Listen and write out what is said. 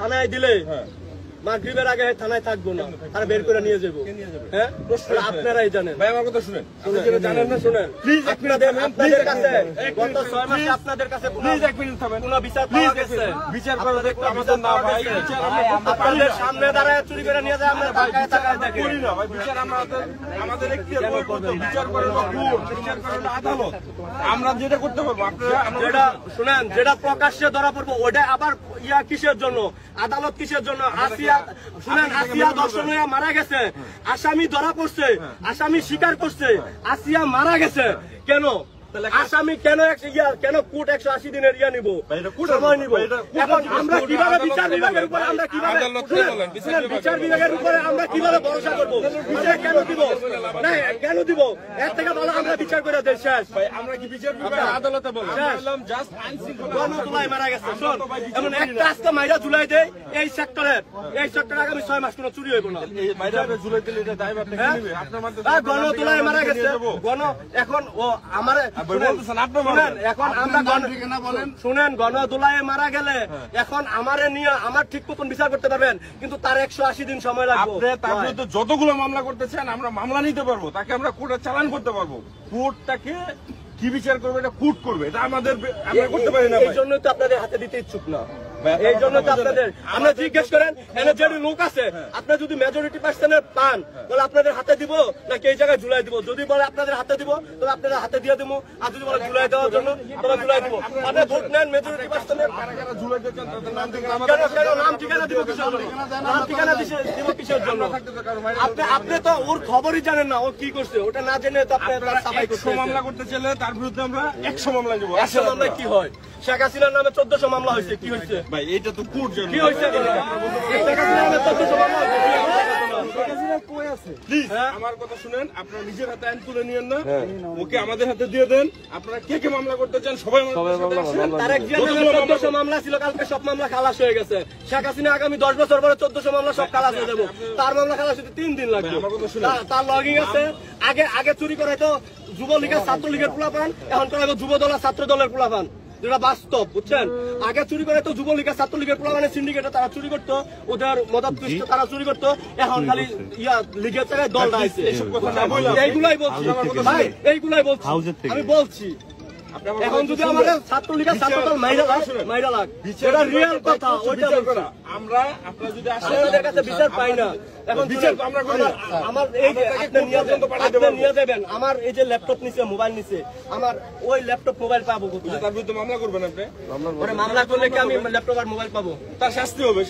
থানায় দিলে মাগরিবের আগে থানায় থাকবো না, তারা বের করে নিয়ে যাবো। হ্যাঁ, আপনারাই জানেন। ভাই আমার কথা শুনেন, জানেন না, শুনেন। আপনাদের কাছে গত 6 মাসে আপনাদের কাছে কোনো বিচার পাওয়া গেছে? বিচার করা দেখতে আমাদের না ভাই, বিচার আপনাদের সামনে দাঁড়ায় চুরি করে নিয়ে যায়, আমরা ঢাকায় থাকায় দেখি করি না ভাই। বিচার আমাদের এখতিয়ার করতে, বিচার করে কোর্ট, বিচার করে আদালত। আমরা যেটা করতে পারবো, আপনারা যেটা শুনেন, যেটা প্রকাশ্যে ধরা পড়বো ওটা আবার কিসের জন্য, আদালত কিসের জন্য? শুনেন, আসিয়া দর্শন হয়ে মারা গেছে, আসামি ধরা পড়ছে, আসামি স্বীকার করছে, আসিয়া মারা গেছে। কেন আসামি কেন কোর্ট 180 দিনের নিব, সময় নিব? এখন আমরা কিভাবে বিচার বিভাগের উপরে আমরা কিভাবে বিচার বিভাগের উপরে আমরা কিভাবে ভরসা করবো? বিচার কেন দিব না, কেন দিব? এর থেকে ভালো আমরা বিচার করে দেই। শেষ ভাই, আমরা কি বিচার বিভাগ আদালতে বললাম জাস্ট আইনশৃঙ্খলা গণতুলায় মারা গেছে। শোন, এমন একটা আজকে মাইরা ঝুলাই দেয় এই সেক্টরে আগামী 6 মাস কোনো চুরি হইব না। এই মাইরা ঝুলাই দিলে এটা দায়ভার কে নেবে? আপনার মাধ্যমে গণতুলায় মারা গেছে। এখন ও আমার এখন আমরা শুনেন, গণতুলায় মারা গেলে এখন আমারে নিয়ে আমার ঠিক মতন বিচার করতে পারবেন, কিন্তু তার 180 দিন সময় লাগবে। তার বিরুদ্ধে যতগুলো মামলা করতেছেন আমরা মামলা নিতে পারবো, তাকে আমরা কোর্টে চালান করতে পারবো। কোর্টটাকে কি বিচার করবে এটা কোর্ট করবে, এটা আমরা করতে পারি না। এই জন্যই তো আপনাদের হাতে দিতে ইচ্ছুক না, এই জন্য তো আপনাদের আমরা জিজ্ঞেস করেন যে লোক আছে, আপনার যদি মেজরিটি পার্সেন্টের পান তাহলে আপনাদের হাতে দিব নাকি এই জায়গায় ঝুলাই দিব? যদি বলে আপনাদের হাতে দিব তাহলে আপনাদের হাতে দিয়ে দিব, আর যদি বলে ঝুলাই দেওয়ার জন্য তাহলে ঝুলাই দিব। আপনি ভোট নেন মেজরিটি পার্সেন্টের, নাম ঠিকানা দিব কিসের জন্য? নাম ঠিকানা দিব কিসের জন্য? আপনি তো ওর খবরই জানেন না ও কি করছে, ওটা না জেনে তো আপনি সাফাই করতে মামলা করতে চাইলে তার বিরুদ্ধে আমরা 100 মামলা দেবো। 100 মামলায় কি হয়? শেখ হাসিনার নামে 1400 মামলা হয়েছে, কি হয়েছে ভাই? এটা তো কোর্ট জানে কি হয়েছে। শেখ হাসিনার নামে 1400 মামলা হয়েছে। আমার কথা শুনেন, আপনারা নিজের হাতে আইন তুলে নিয়েন না, ওকে আমাদের হাতে দিয়ে দেন। আপনারা কে কে মামলা করতে চান সবাই তারেক জিয়ার 1400 মামলা ছিল, কালকে সব মামলা খালাস হয়ে গেছে। শেখ হাসিনা আগামী 10 বছর পরে 1400 মামলা সব খালাস হয়ে যাবো। তার মামলা খালাস হতে 3 দিন লাগবে। তার লগিং আছে। আগে চুরি করে তো যুবলীগের ছাত্রলীগের পোলাপান, এখন করে যুব দল আর ছাত্র দলের পোলাপান, যেটা বাস্তব, বুঝছেন? আগে চুরি করে তো যুবলীগের ছাত্রলীগের পোলাপানের সিন্ডিকেটে তারা চুরি করতো, ওদের মদত তারা চুরি করতো। এখন খালি লিগের জায়গায় দল দাঁড়াইছে। এইগুলাই বলছি ভাই, এইগুলাই বলছি, আমি বলছি। এখন যদি আমাদের ছাত্রলীগের ছাত্রদল মাইরা লাগ, সেটা রিয়েল কথা। ওইটা আমরা আপনারা যদি আপনাদের কাছে বিচার পাই না, এখন বিচার আমরা আমার এই যে আপনি নিয়ে যাবেন, আমার এই যে ল্যাপটপ নিছে, মোবাইল নিছে, আমার ওই ল্যাপটপ মোবাইল পাবো কোথায়? তার বিরুদ্ধে মামলা করবেন আপনি? মামলা করলে কি আমি ল্যাপটপ আর মোবাইল পাবো? তার শাস্তি হবে।